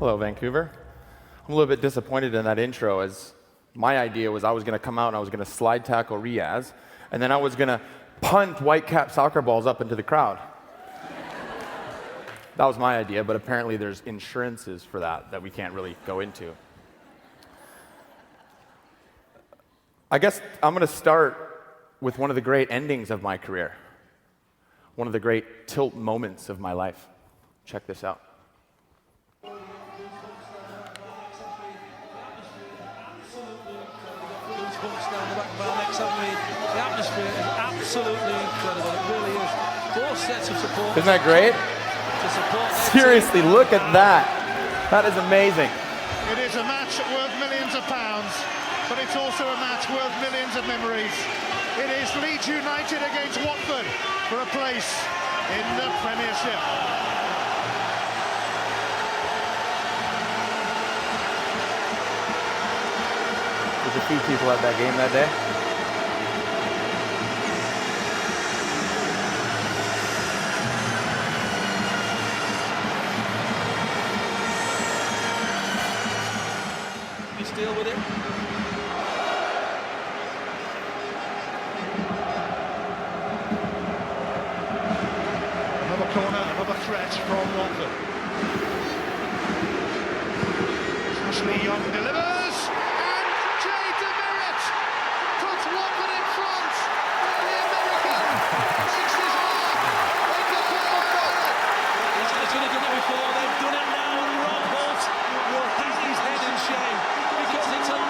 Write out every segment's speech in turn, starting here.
Hello, Vancouver. I'm a little bit disappointed in that intro, as my idea was I was going to come out and I was going to slide tackle Riaz, and then I was going to punt Whitecap soccer balls up into the crowd. That was my idea, but apparently there's insurances for that we can't really go into. I guess I'm going to start with one of the great endings of my career, one of the great tilt moments of my life. Check this out. The atmosphere is absolutely incredible. It really is. Both sets of support. Isn't that great? Seriously, look at that. That is amazing. It is a match worth millions of pounds, but it's also a match worth millions of memories. It is Leeds United against Watford for a place in the Premiership. There's a few people at that game that day. Deal with it. Another corner, another threat from Watford. Ashley Young delivers, and DeMerit puts Watford in front. The American makes his mark in the quarter. He's going to do it before. They've done it now, and Rob Holt will hang his head in shame. Because it's a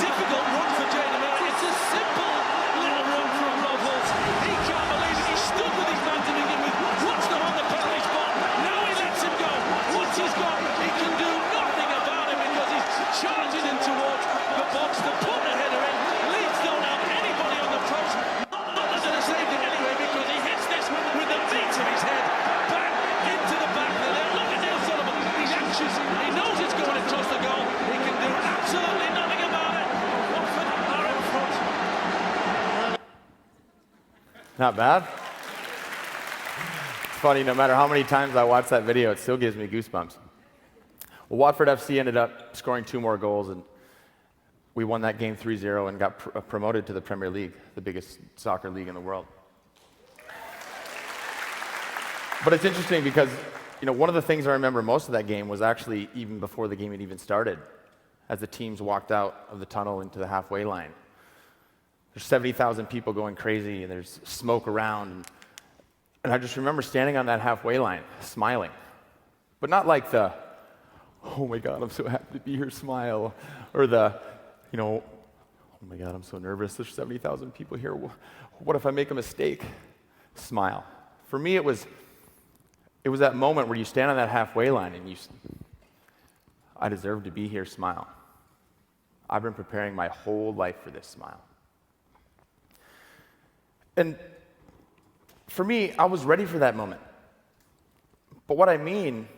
difficult run for DeMerit. It's a simple little run from Rob Holt. He can't believe it. He stood with his man to begin with. Watched them on the penalty spot. Now he lets him go. Once he's gone, he can do nothing about it because he's charging in towards the box to put the header in. Leeds don't have anybody on the post. Not that they've saved it anyway because he hits this with the beat of his head back into the back there. Look at Neil Sullivan. He's anxious. He knows it's going across the goal. He can do absolutely nothing about it. Watford are in front. Not bad. It's funny, no matter how many times I watch that video, it still gives me goosebumps. Well, Watford FC ended up scoring 2 more goals, and we won that game 3-0 and got promoted to the Premier League, the biggest soccer league in the world. But it's interesting because, one of the things I remember most of that game was actually even before the game had even started, as the teams walked out of the tunnel into the halfway line. There's 70,000 people going crazy, and there's smoke around. And I just remember standing on that halfway line, smiling. But not like the, oh my God, I'm so happy to be here smile, or the, oh my God, I'm so nervous, there's 70,000 people here, what if I make a mistake smile. For me, it was that moment where you stand on that halfway line and I deserve to be here smile. I've been preparing my whole life for this smile. And for me, I was ready for that moment. But what I mean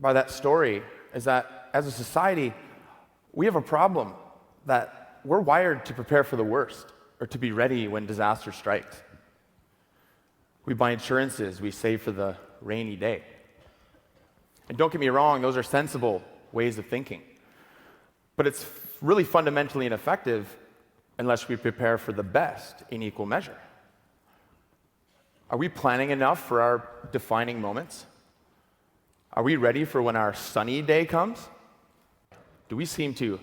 by that story is that as a society, we have a problem that we're wired to prepare for the worst or to be ready when disaster strikes. We buy insurances, we save for the rainy day. And don't get me wrong, those are sensible ways of thinking. But it's really fundamentally ineffective unless we prepare for the best in equal measure. Are we planning enough for our defining moments? Are we ready for when our sunny day comes? Do we seem to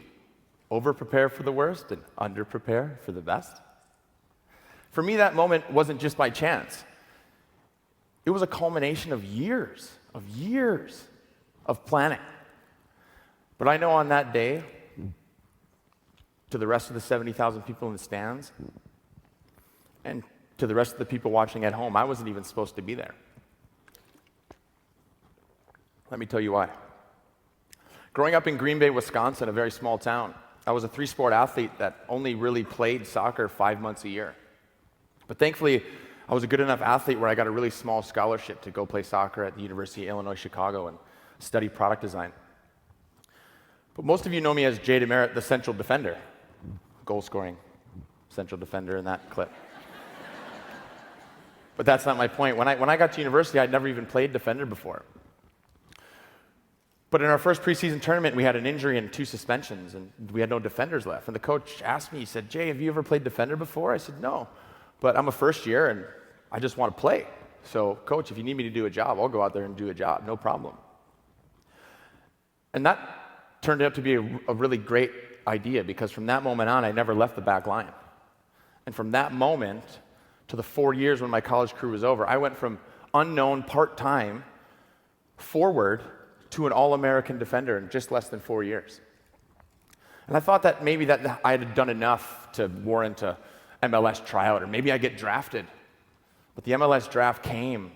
over-prepare for the worst and under-prepare for the best? For me, that moment wasn't just by chance. It was a culmination of years of planning. But I know on that day, to the rest of the 70,000 people in the stands, and to the rest of the people watching at home, I wasn't even supposed to be there. Let me tell you why. Growing up in Green Bay, Wisconsin, a very small town, I was a 3-sport athlete that only really played soccer 5 months a year. But thankfully, I was a good enough athlete where I got a really small scholarship to go play soccer at the University of Illinois, Chicago and study product design. But most of you know me as DeMerit, the central defender, goal-scoring central defender in that clip. But that's not my point. When I got to university, I'd never even played defender before. But in our first preseason tournament, we had an injury and 2 suspensions, and we had no defenders left. And the coach asked me, he said, Jay, have you ever played defender before? I said, no, but I'm a first year, and I just want to play. So, coach, if you need me to do a job, I'll go out there and do a job, no problem. And that turned out to be a really great idea, because from that moment on, I never left the back line. And from that moment to the 4 years when my college career was over, I went from unknown part-time forward to an All-American defender in just less than 4 years. And I thought that maybe that I had done enough to warrant a MLS tryout, or maybe I get drafted. But the MLS draft came,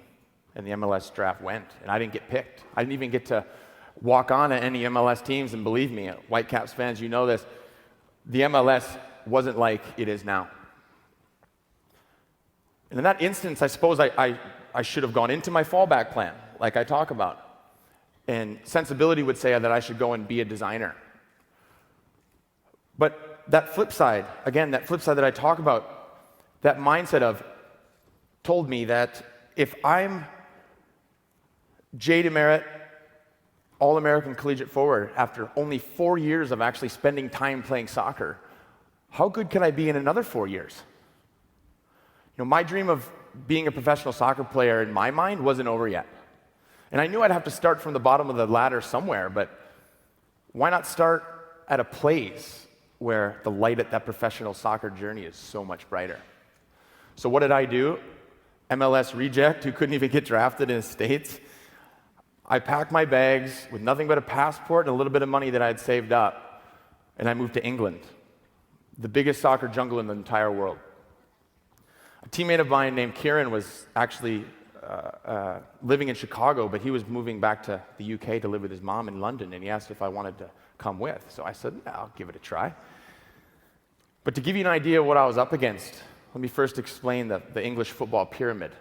and the MLS draft went, and I didn't get picked. I didn't even get to walk on at any MLS teams, and believe me, Whitecaps fans, you know this, the MLS wasn't like it is now. And in that instance, I suppose I should have gone into my fallback plan, like I talk about. And sensibility would say that I should go and be a designer. But that flip side, again, that flip side that I talk about, that mindset of told me that if I'm Jay DeMerit, All-American collegiate forward, after only 4 years of actually spending time playing soccer, how good can I be in another 4 years? You know, my dream of being a professional soccer player in my mind wasn't over yet. And I knew I'd have to start from the bottom of the ladder somewhere, but why not start at a place where the light at that professional soccer journey is so much brighter? So what did I do? MLS reject who couldn't even get drafted in the States. I packed my bags with nothing but a passport and a little bit of money that I had saved up, and I moved to England, the biggest soccer jungle in the entire world. A teammate of mine named Kieran was actually living in Chicago, but he was moving back to the UK to live with his mom in London, and he asked if I wanted to come with. So I said, yeah, I'll give it a try. But to give you an idea of what I was up against, let me first explain the English football pyramid.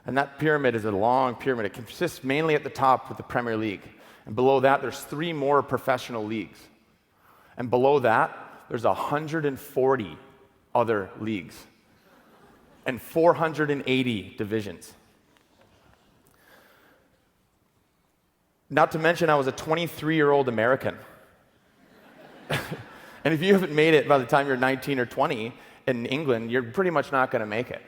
And that pyramid is a long pyramid. It consists mainly at the top with the Premier League. And below that, there's 3 more professional leagues. And below that, there's 140 other leagues and 480 divisions. Not to mention, I was a 23-year-old American. And if you haven't made it by the time you're 19 or 20 in England, you're pretty much not going to make it.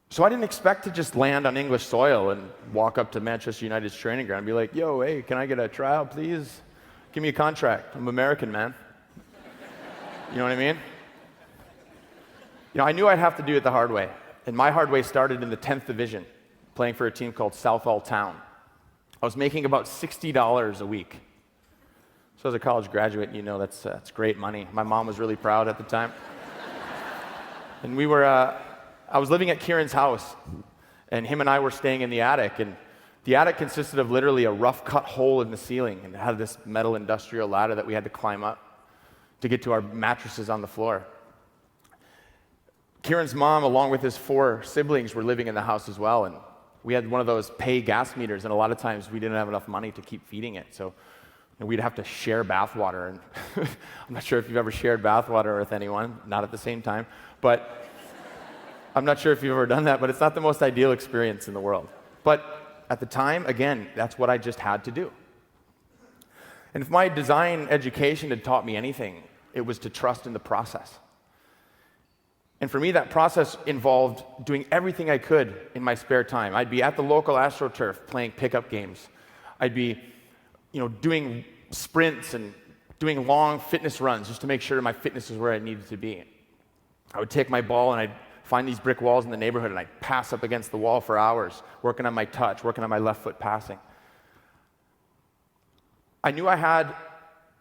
So I didn't expect to just land on English soil and walk up to Manchester United's training ground and be like, yo, hey, can I get a tryout, please? Give me a contract. I'm American, man. You know what I mean? You know, I knew I'd have to do it the hard way. And my hard way started in the 10th division, playing for a team called Southall Town. I was making about $60 a week. So as a college graduate, you know that's great money. My mom was really proud at the time. And I was living at Kieran's house, and him and I were staying in the attic, and the attic consisted of literally a rough cut hole in the ceiling, and it had this metal industrial ladder that we had to climb up to get to our mattresses on the floor. Kieran's mom, along with his 4 siblings, were living in the house as well, and we had one of those pay gas meters, and a lot of times we didn't have enough money to keep feeding it, so we'd have to share bathwater. And I'm not sure if you've ever shared bathwater with anyone, not at the same time, but I'm not sure if you've ever done that, but it's not the most ideal experience in the world. But at the time, again, that's what I just had to do. And if my design education had taught me anything, it was to trust in the process. And for me, that process involved doing everything I could in my spare time. I'd be at the local AstroTurf playing pickup games. I'd be, doing sprints and doing long fitness runs just to make sure my fitness was where I needed to be. I would take my ball and I'd find these brick walls in the neighborhood and I'd pass up against the wall for hours, working on my touch, working on my left foot passing. I knew I had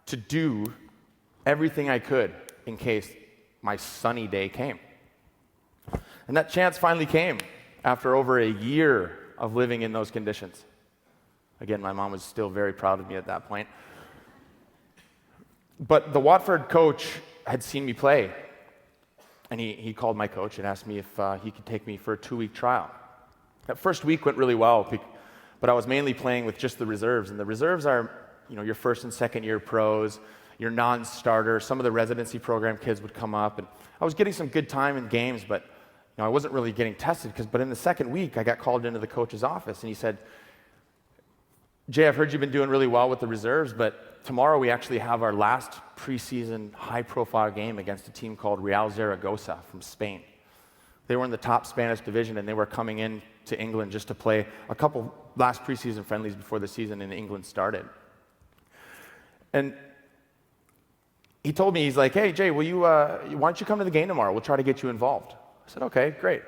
to do everything I could in case my sunny day came. And that chance finally came after over a year of living in those conditions. Again, my mom was still very proud of me at that point. But the Watford coach had seen me play, and he called my coach and asked me if he could take me for a 2-week trial. That first week went really well, but I was mainly playing with just the reserves, and the reserves are, your first and second year pros, your non-starter. Some of the residency program kids would come up, and I was getting some good time in games, but I wasn't really getting tested. But in the second week, I got called into the coach's office, and he said, Jay, I've heard you've been doing really well with the reserves, but tomorrow we actually have our last preseason high-profile game against a team called Real Zaragoza from Spain. They were in the top Spanish division, and they were coming in to England just to play a couple last preseason friendlies before the season in England started. And he told me, he's like, hey, Jay, why don't you come to the game tomorrow? We'll try to get you involved. I said, okay, great.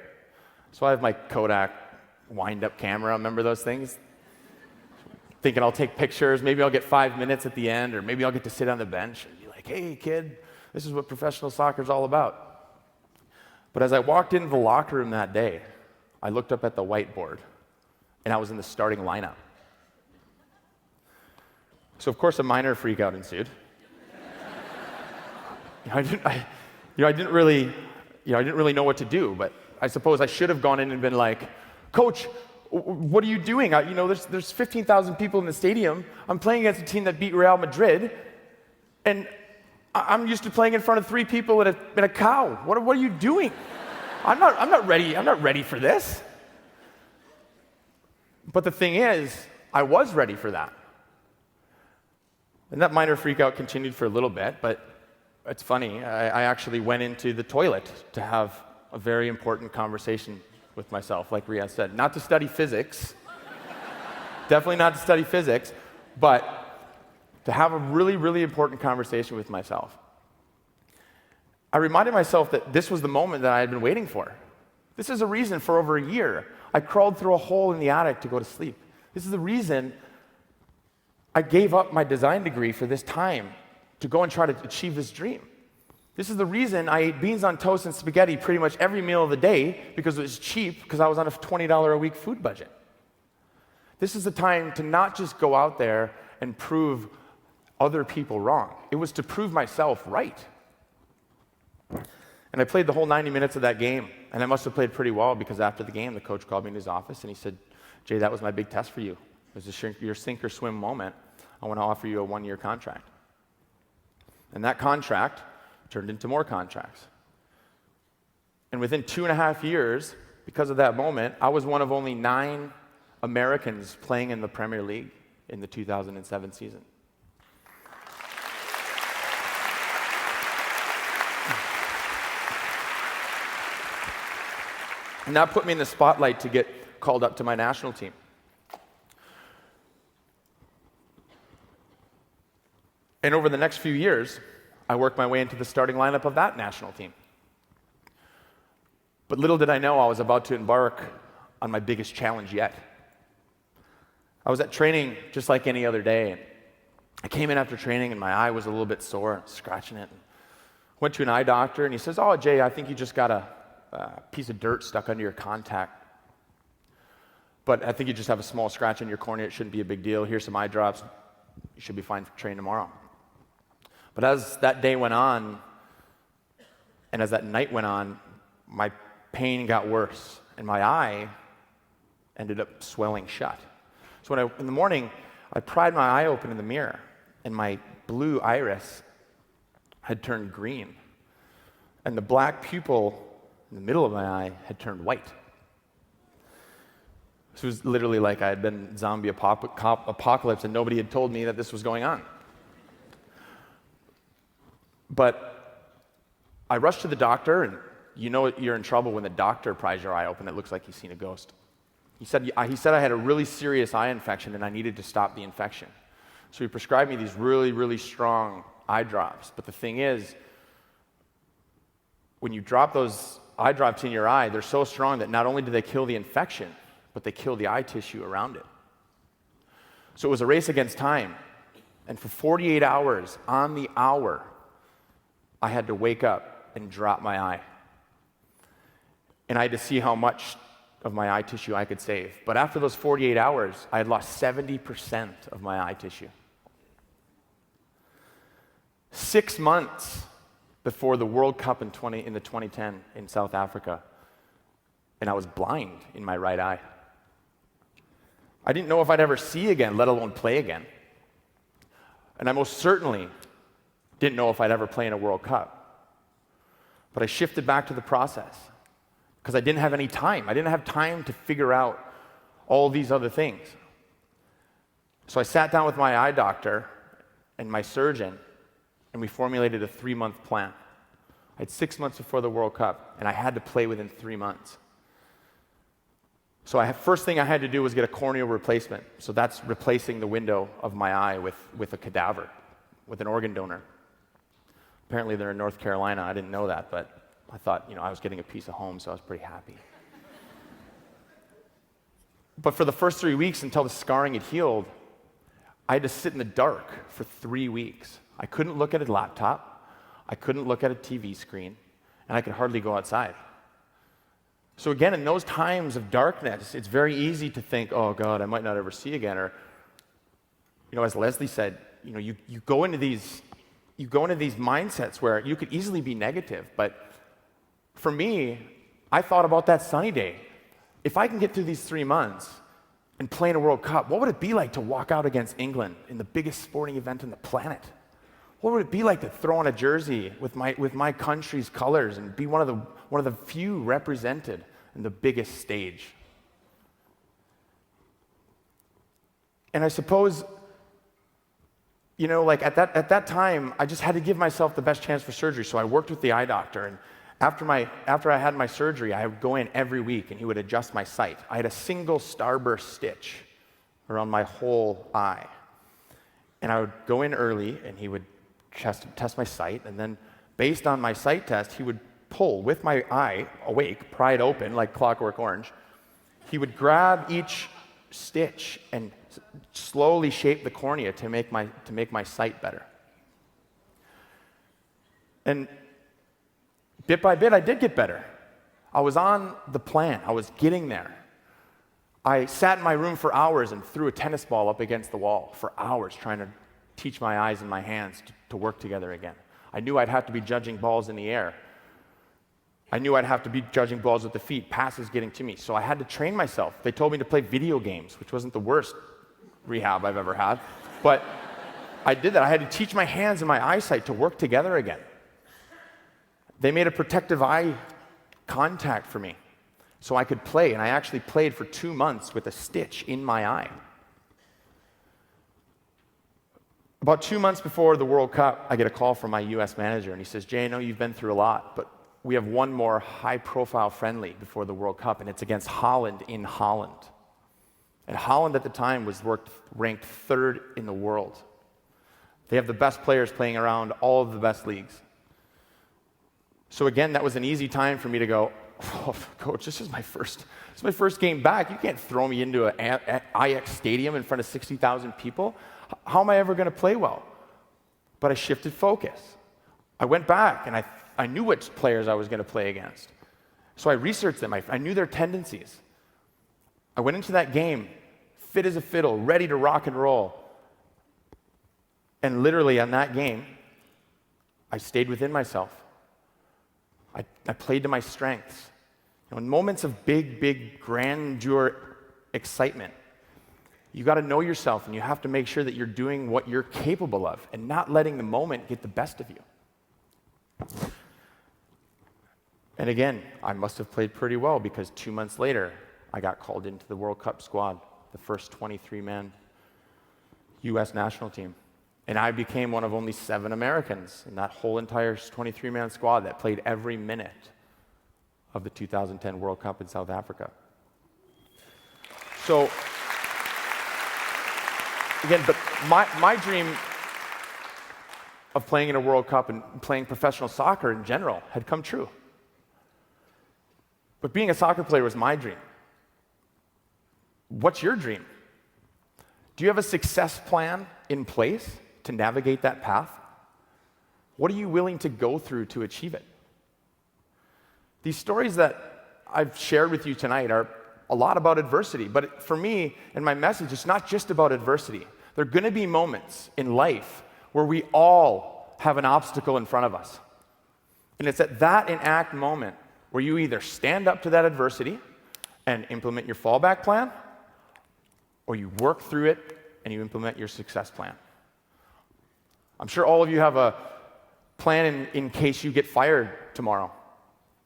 So I have my Kodak wind-up camera, remember those things? Thinking I'll take pictures, maybe I'll get 5 minutes at the end, or maybe I'll get to sit on the bench and be like, hey, kid, this is what professional soccer is all about. But as I walked into the locker room that day, I looked up at the whiteboard, and I was in the starting lineup. So of course a minor freak out ensued. I didn't really know what to do, but I suppose I should have gone in and been like, Coach, what are you doing? There's 15,000 people in the stadium. I'm playing against a team that beat Real Madrid, and I'm used to playing in front of 3 people and a cow. What are you doing? I'm not ready for this. But the thing is, I was ready for that. And that minor freak out continued for a little bit, but it's funny. I actually went into the toilet to have a very important conversation with myself, like Riaz said. Not to study physics, definitely not to study physics, but to have a really, really important conversation with myself. I reminded myself that this was the moment that I had been waiting for. This is a reason for over a year I crawled through a hole in the attic to go to sleep. This is the reason I gave up my design degree for this time to go and try to achieve this dream. This is the reason I ate beans on toast and spaghetti pretty much every meal of the day, because it was cheap, because I was on a $20 a week food budget. This is the time to not just go out there and prove other people wrong. It was to prove myself right. And I played the whole 90 minutes of that game, and I must have played pretty well, because after the game, the coach called me in his office, and he said, Jay, that was my big test for you. It was your sink or swim moment. I want to offer you a 1-year contract. And that contract turned into more contracts. And within 2.5 years, because of that moment, I was one of only 9 Americans playing in the Premier League in the 2007 season. And that put me in the spotlight to get called up to my national team. And over the next few years, I worked my way into the starting lineup of that national team. But little did I know I was about to embark on my biggest challenge yet. I was at training just like any other day. And I came in after training and my eye was a little bit sore, scratching it. Went to an eye doctor and he says, oh, Jay, I think you just got a piece of dirt stuck under your contact. But I think you just have a small scratch in your cornea. It shouldn't be a big deal. Here's some eye drops. You should be fine for training tomorrow. But as that day went on, and as that night went on, my pain got worse, and my eye ended up swelling shut. So in the morning, I pried my eye open in the mirror, and my blue iris had turned green, and the black pupil in the middle of my eye had turned white. This was literally like I had been zombie apocalypse, and nobody had told me that this was going on. But I rushed to the doctor, and you know you're in trouble when the doctor pries your eye open. It looks like he's seen a ghost. He said I had a really serious eye infection, and I needed to stop the infection. So he prescribed me these really, really strong eye drops. But the thing is, when you drop those eye drops in your eye, they're so strong that not only do they kill the infection, but they kill the eye tissue around it. So it was a race against time. And for 48 hours, on the hour, I had to wake up and drop my eye. And I had to see how much of my eye tissue I could save. But after those 48 hours, I had lost 70% of my eye tissue. 6 months before the World Cup in the 2010 in South Africa, and I was blind in my right eye. I didn't know if I'd ever see again, let alone play again. And I most certainly didn't know if I'd ever play in a World Cup. But I shifted back to the process because I didn't have any time. I didn't have time to figure out all these other things. So I sat down with my eye doctor and my surgeon, and we formulated a 3-month plan. I had 6 months before the World Cup, and I had to play within 3 months. So first thing I had to do was get a corneal replacement. So that's replacing the window of my eye with a cadaver, with an organ donor. Apparently they're in North Carolina. I didn't know that, but I thought, I was getting a piece of home, so I was pretty happy. But for the first 3 weeks, until the scarring had healed, I had to sit in the dark for 3 weeks. I couldn't look at a laptop. I couldn't look at a TV screen, and I could hardly go outside. So again, in those times of darkness, it's very easy to think, oh God, I might not ever see again. Or, as Leslie said, you go into these mindsets where you could easily be negative. But for me, I thought about that sunny day. If I can get through these 3 months and play in a World Cup, what would it be like to walk out against England in the biggest sporting event on the planet? What would it be like to throw on a jersey with my country's colors and be one of the few represented in the biggest stage? And I suppose, at that time, I just had to give myself the best chance for surgery. So I worked with the eye doctor, and after I had my surgery, I would go in every week, and he would adjust my sight. I had a single starburst stitch around my whole eye, and I would go in early, and he would test my sight, and then based on my sight test, he would pull with my eye awake, pried open like Clockwork Orange. He would grab each stitch and slowly shape the cornea to make my sight better. And bit by bit, I did get better. I was on the plan. I was getting there. I sat in my room for hours and threw a tennis ball up against the wall for hours, trying to teach my eyes and my hands to work together again. I knew I'd have to be judging balls in the air. I knew I'd have to be judging balls with the feet, passes getting to me. So I had to train myself. They told me to play video games, which wasn't the worst rehab I've ever had. But I did that. I had to teach my hands and my eyesight to work together again. They made a protective eye contact for me so I could play. And I actually played for 2 months with a stitch in my eye. About 2 months before the World Cup, I get a call from my US manager, and he says, Jay, I know you've been through a lot, but we have one more high-profile friendly before the World Cup, and it's against Holland in Holland. And Holland at the time was ranked 3rd in the world. They have the best players playing around all of the best leagues. So again, that was an easy time for me to go, oh, coach, this is my first game back. You can't throw me into an IX stadium in front of 60,000 people. How am I ever going to play well? But I shifted focus. I went back, and I knew which players I was going to play against. So I researched them. I knew their tendencies. I went into that game fit as a fiddle, ready to rock and roll. And literally on that game, I stayed within myself. I played to my strengths. In moments of big grandeur excitement, you got to know yourself, and you have to make sure that you're doing what you're capable of and not letting the moment get the best of you. And again, I must have played pretty well, because 2 months later, I got called into the World Cup squad, the first 23-man U.S. national team. And I became one of only 7 Americans in that whole entire 23-man squad that played every minute of the 2010 World Cup in South Africa. So, again, but my dream of playing in a World Cup and playing professional soccer in general had come true. But being a soccer player was my dream. What's your dream? Do you have a success plan in place to navigate that path? What are you willing to go through to achieve it? These stories that I've shared with you tonight are a lot about adversity, but for me and my message, it's not just about adversity. There are going to be moments in life where we all have an obstacle in front of us. And it's at that enact moment where you either stand up to that adversity and implement your fallback plan, or you work through it and you implement your success plan. I'm sure all of you have a plan in case you get fired tomorrow.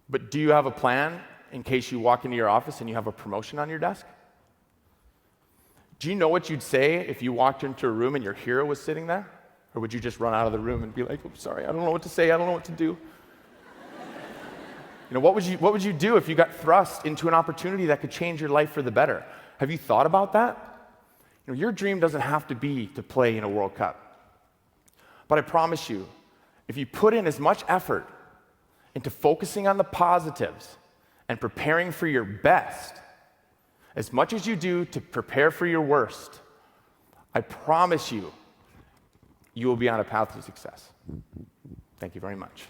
But do you have a plan in case you walk into your office and you have a promotion on your desk? Do you know what you'd say if you walked into a room and your hero was sitting there? Or would you just run out of the room and be like, "I'm sorry, I don't know what to say, I don't know what to do"? What would you do if you got thrust into an opportunity that could change your life for the better? Have you thought about that? Your dream doesn't have to be to play in a World Cup. But I promise you, if you put in as much effort into focusing on the positives and preparing for your best, as much as you do to prepare for your worst, I promise you, you will be on a path to success. Thank you very much.